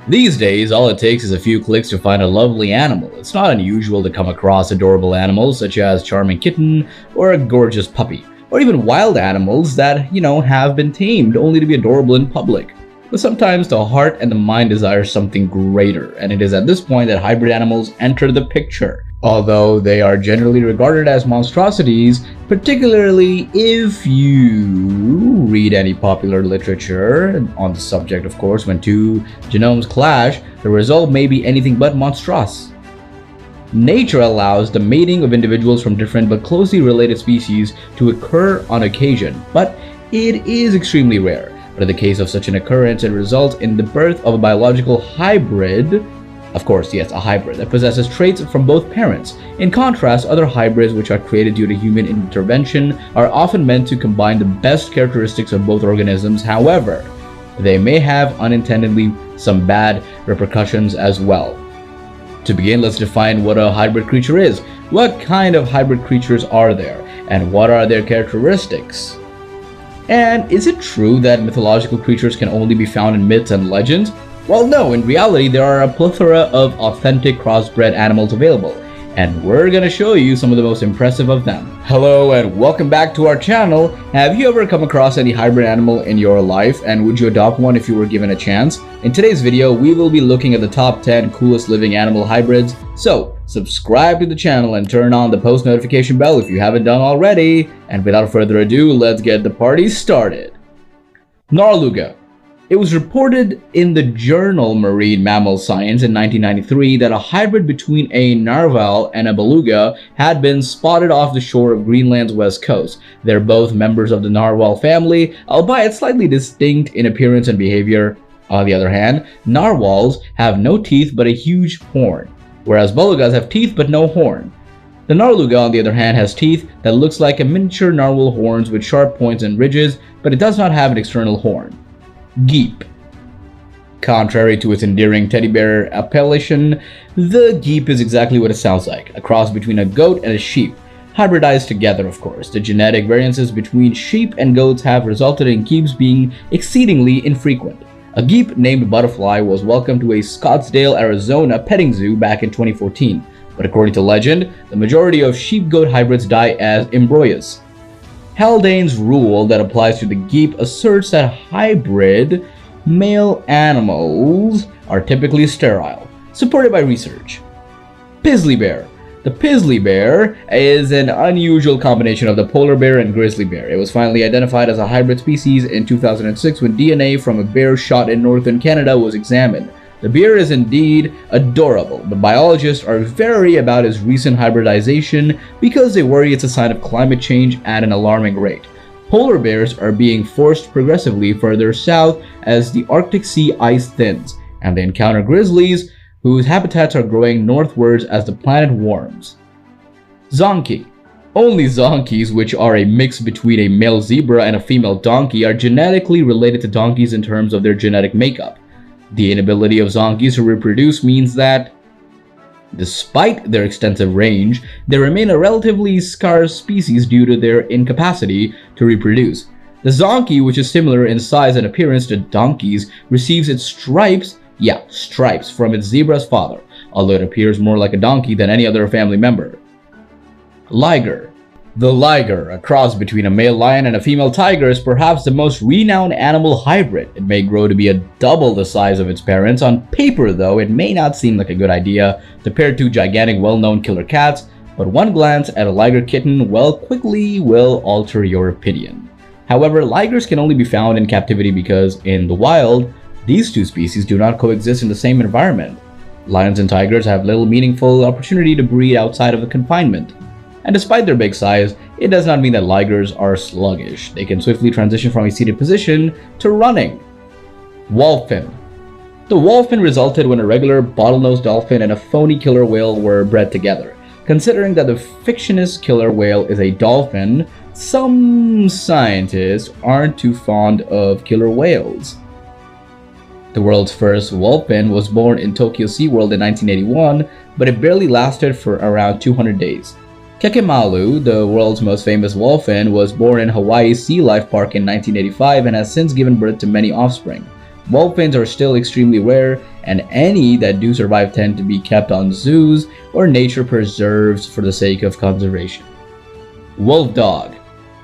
These days, all it takes is a few clicks to find a lovely animal. It's not unusual to come across adorable animals such as charming kitten or a gorgeous puppy, or even wild animals that, have been tamed only to be adorable in public. But sometimes the heart and the mind desire something greater, and it is at this point that hybrid animals enter the picture. Although they are generally regarded as monstrosities, particularly if you read any popular literature on the subject, of course, when two genomes clash, the result may be anything but monstrous. Nature allows the mating of individuals from different but closely related species to occur on occasion, but it is extremely rare. But in the case of such an occurrence, it results in the birth of a biological hybrid. Of course, yes, a hybrid that possesses traits from both parents. In contrast, other hybrids which are created due to human intervention are often meant to combine the best characteristics of both organisms. However, they may have unintendedly some bad repercussions as well. To begin, let's define what a hybrid creature is. What kind of hybrid creatures are there, and what are their characteristics? And is it true that mythological creatures can only be found in myths and legends? Well, no, in reality, there are a plethora of authentic crossbred animals available, and we're gonna show you some of the most impressive of them. Hello and welcome back to our channel. Have you ever come across any hybrid animal in your life, and would you adopt one if you were given a chance? In today's video, we will be looking at the top 10 coolest living animal hybrids, so subscribe to the channel and turn on the post notification bell if you haven't done already. And without further ado, let's get the party started. Narluga. It was reported in the journal Marine Mammal Science in 1993 that a hybrid between a narwhal and a beluga had been spotted off the shore of Greenland's west coast. They're both members of the narwhal family, albeit slightly distinct in appearance and behavior. On the other hand, narwhals have no teeth but a huge horn, whereas belugas have teeth but no horn. The narluga, on the other hand, has teeth that looks like a miniature narwhal horns with sharp points and ridges, but it does not have an external horn. Geep. Contrary to its endearing teddy bear appellation, the geep is exactly what it sounds like, a cross between a goat and a sheep, hybridized together, of course. The genetic variances between sheep and goats have resulted in geeps being exceedingly infrequent. A geep named Butterfly was welcomed to a Scottsdale, Arizona petting zoo back in 2014, but according to legend, the majority of sheep-goat hybrids die as embryos. Haldane's rule that applies to the geep asserts that hybrid male animals are typically sterile, supported by research. Pizzly bear. The pizzly bear is an unusual combination of the polar bear and grizzly bear. It was finally identified as a hybrid species in 2006 when DNA from a bear shot in northern Canada was examined. The bear is indeed adorable, but biologists are wary about its recent hybridization because they worry it's a sign of climate change at an alarming rate. Polar bears are being forced progressively further south as the Arctic sea ice thins, and they encounter grizzlies whose habitats are growing northwards as the planet warms. Zonkey. Only zonkies, which are a mix between a male zebra and a female donkey, are genetically related to donkeys in terms of their genetic makeup. The inability of zonkies to reproduce means that, despite their extensive range, they remain a relatively scarce species due to their incapacity to reproduce. The zonkey, which is similar in size and appearance to donkeys, receives its stripes from its zebra's father, although it appears more like a donkey than any other family member. Liger. The liger, a cross between a male lion and a female tiger, is perhaps the most renowned animal hybrid. It may grow to be double the size of its parents. On paper, though, it may not seem like a good idea to pair two gigantic well-known killer cats, but one glance at a liger kitten quickly will alter your opinion. However, ligers can only be found in captivity because, in the wild, these two species do not coexist in the same environment. Lions and tigers have little meaningful opportunity to breed outside of the confinement. And despite their big size, it does not mean that ligers are sluggish. They can swiftly transition from a seated position to running. Wholphin. The wholphin resulted when a regular bottlenose dolphin and a phony killer whale were bred together. Considering that the fictitious killer whale is a dolphin, some scientists aren't too fond of killer whales. The world's first wholphin was born in Tokyo SeaWorld in 1981, but it barely lasted for around 200 days. Kekemalu, the world's most famous wholphin, was born in Hawaii's Sea Life Park in 1985 and has since given birth to many offspring. Wolf-fins are still extremely rare, and any that do survive tend to be kept on zoos or nature preserves for the sake of conservation. Wolf dog.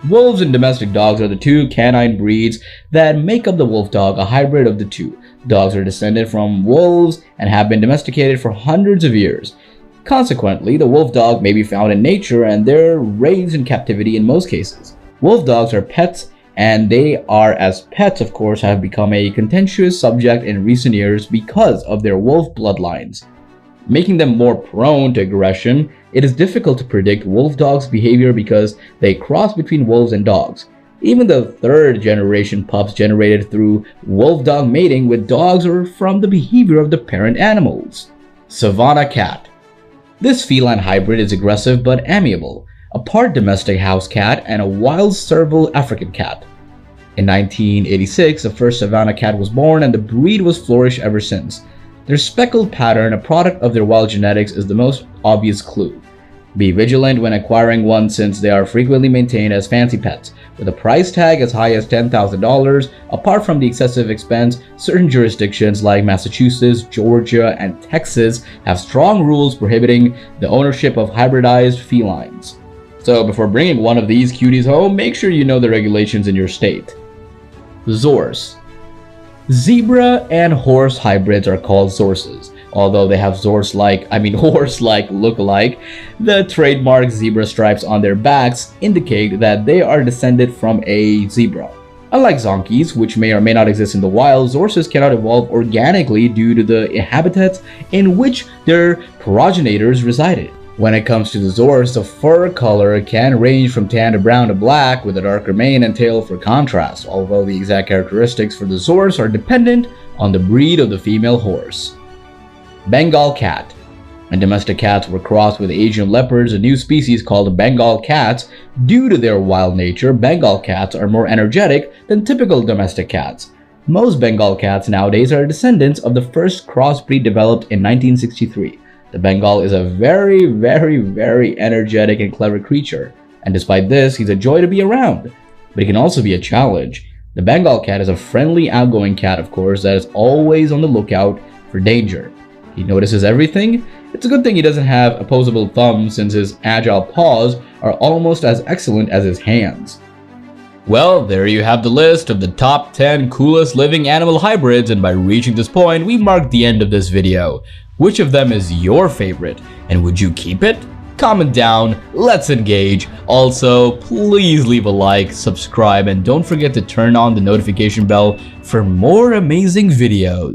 Wolves and domestic dogs are the two canine breeds that make up the wolf dog, a hybrid of the two. Dogs are descended from wolves and have been domesticated for hundreds of years. Consequently, the wolf dog may be found in nature and they're raised in captivity in most cases. Wolf dogs are pets, and they are, as pets of course, have become a contentious subject in recent years because of their wolf bloodlines. Making them more prone to aggression, it is difficult to predict wolf dogs' behavior because they cross between wolves and dogs. Even the third generation pups generated through wolf-dog mating with dogs are from the behavior of the parent animals. Savannah cat. This feline hybrid is aggressive but amiable, a part domestic house cat and a wild serval African cat. In 1986, the first Savannah cat was born and the breed was flourished ever since. Their speckled pattern, a product of their wild genetics, is the most obvious clue. Be vigilant when acquiring one since they are frequently maintained as fancy pets, with a price tag as high as $10,000. Apart from the excessive expense, certain jurisdictions like Massachusetts, Georgia, and Texas have strong rules prohibiting the ownership of hybridized felines. So before bringing one of these cuties home, make sure you know the regulations in your state. Zors. Zebra and horse hybrids are called zorses. Although they have horse-like look-alike, the trademark zebra stripes on their backs indicate that they are descended from a zebra. Unlike zonkies, which may or may not exist in the wild, zorses cannot evolve organically due to the habitats in which their progenitors resided. When it comes to the zors, the fur color can range from tan to brown to black, with a darker mane and tail for contrast, although the exact characteristics for the zors are dependent on the breed of the female horse. Bengal cat. When domestic cats were crossed with Asian leopards, a new species called Bengal cats. Due to their wild nature, Bengal cats are more energetic than typical domestic cats. Most Bengal cats nowadays are descendants of the first crossbreed developed in 1963. The Bengal is a very, very, very energetic and clever creature, and despite this, he's a joy to be around. But he can also be a challenge. The Bengal cat is a friendly, outgoing cat, of course, that is always on the lookout for danger. He notices everything. It's a good thing he doesn't have opposable thumbs, since his agile paws are almost as excellent as his hands. Well, there you have the list of the top 10 coolest living animal hybrids, and by reaching this point, we marked the end of this video. Which of them is your favorite, and would you keep it? Comment down, let's engage. Also, please leave a like, subscribe, and don't forget to turn on the notification bell for more amazing videos.